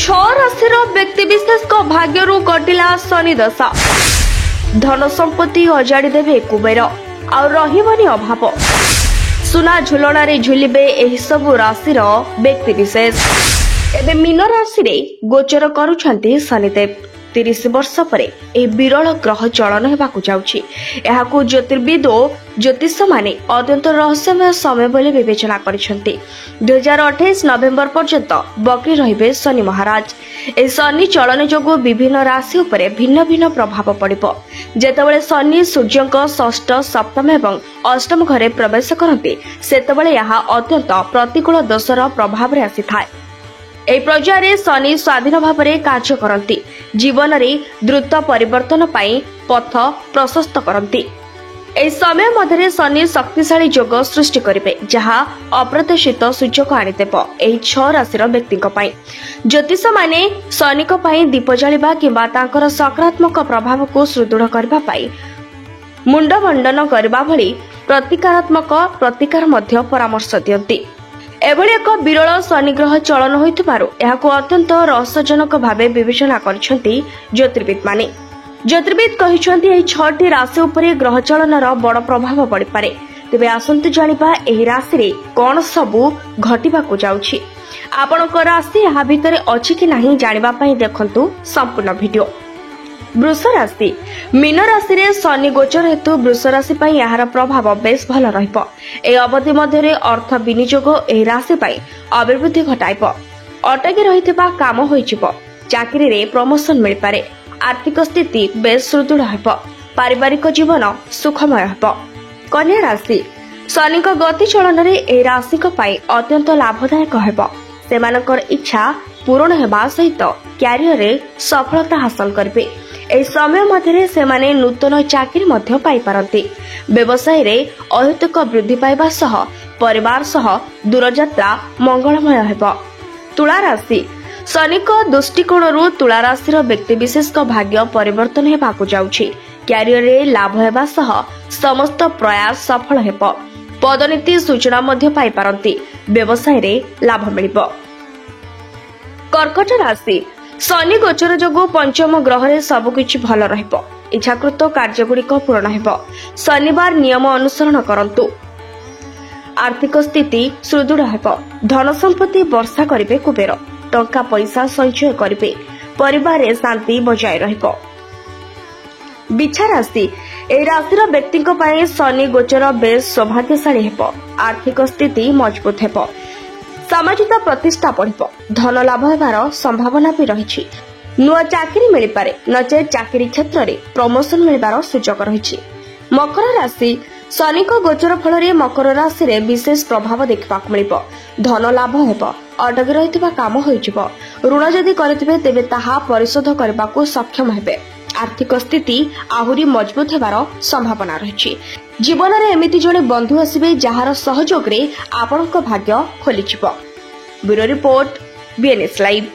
राशि व्यक्तिविशेष भाग्य कटिला शनि दशा धन संपत्ति अजाड़ी देवे कुबेर आनी अभाव सुना झुलना रे झुलिबे एही सबु राशि व्यक्तिविशेष एबे मीन राशि रे गोचर करुछंती शनिदेव 30 वर्ष पर एक विरल ग्रह चलन हेबाकु जाउछि। एहाकु ज्योतिर्विद और ज्योतिष माने अत्यंत रहस्यमय समय बोले विवेचना करिसंती। 2028 नवेम्बर पर्यंत बकरी रहिबे शनि महाराज। ए शनि चलन जोगु विभिन्न राशि उपरे भिन्न भिन्न प्रभाव पड़िबो। जेतेबेले शनि सूर्यक षष्ठ सप्तम एवं अष्टम घरे प्रवेश करते सेतेबेले यहा अत्यंत प्रतिकूल दोषर प्रभाव रे आसीथाय। एही पर्याୟରେ शनि स्वाधीन भाव में कार्य करती जीवन में द्रुत परिवर्तन पाई पथ प्रशस्त करती। एही समय मध्य शनि शक्तिशाली जोग सृष्टि करेंगे जहाँ अप्रत्याशित सुजोग आनीदेव एही 6 राशि व्यक्ति ज्योतिष माने शनि दीप जालिबा किंबा तांकर सकारात्मक प्रभाव को सुदृढ़ करने मुंड मंडन करने भली प्रतिकारात्मक प्रतिकार मध्य परामर्श दियंती। एभली एक विरल शनिग्रह चलन होइथिबारु एहाकु अत्यंत रहस्यजनक भावे विवेचना करिसेंती ज्योतिर्विद माने। ज्योतिर्विद कहिसेंती एही 6टी राशि उपरे ग्रह चलनर बड़ प्रभाव पड़ि पारे। तेबे आसंतु जानिबा एही राशि रे कोन सबु घटिबाकु जाउछि। आपणक राशि एहा भितरे अछि कि नाही जानिबा पई देखंतु संपूर्ण वीडियो। वृष राशि मीन राशि रे शनि गोचर हेतु वृष राशि पई यार प्रभाव बेस भल रहिबो। ए अवधि मध्य अर्थ विनियोग एही राशि पई अभिवृद्धि घटाइबो। अटकी रहितबा काम होइजिबो। चाकरी रे प्रमोशन मिल पारे। आर्थिक स्थिति बेस सुदृढ़ हेबो। पारिवारिक जीवन सुखमय हेबो। कन्या राशि शनि को गति चलन रे ए राशि को पई अत्यंत लाभदायक हेबो। सेमानकर इच्छा पूर्ण हेबा सहित क्यारियर रे सफलता हासिल करबे। एही समय मध्य सेमाने नूतन चाकरी मध्य पाई पारंती। व्यवसाय रे अहेतुक वृद्धि पाइबा सह परिवार सह दूरयात्रा मंगलमय हेबो। तुला राशि शनि को दृष्टिकोणरू तुला राशि व्यक्ति विशेष भाग्य परिवर्तन हेबाकु जाउछि। क्यारियर रे लाभ हेबा सह समस्त प्रयास सफल हेबो। पदोन्नति सूचना मध्य पाई पारंती। व्यवसाय रे लाभ मिलिबो। कर्कट राशि शनि गोचर जोगु पंचम ग्रह रे सबकिछि भल रहिबो। इच्छाकृत कार्यगुड़िक पूर्ण हेबो। शनिवार नियम अनुसरण करंतु। आर्थिक स्थिति सुदृढ़ हेबो। धन संपत्ति वर्षा करिवे कुबेर। टंका पैसा संचय करिवे। परिवार रे शांति बजाय रहिबो। बिछा राशि ए राशिर व्यक्तिक पई शनि गोचर बेस सौभाग्यशाली हेबो। आर्थिक स्थिति मजबूत हेबो। सामाजिक प्रतिष्ठा बढ़िबो। धन लाभ हेबार संभावना भी रहिछि। नुआ चाकरी मिल पारे नचे चाकरी क्षेत्र में प्रमोशन मिलबार सुजोग रहिछि। मकर राशि शनि को गोचर फल रे मकर राशि रे विशेष प्रभाव देखबाक मिलिबो। धन लाभ हेबो। अटकी रहितबा काम होइजिबो। ऋण जदि करथिबे तेबे ताहा परिशोध करबाकू सक्षम हेबे। आर्थिक स्थिति आहुरी मजबूत हेबार संभावना रहिछि। जीवन रे एमिति जणे बंधु आसीबे जहार सहयोग रे आपनक भाग्य खोलिजिबो। Bureau report BNS live.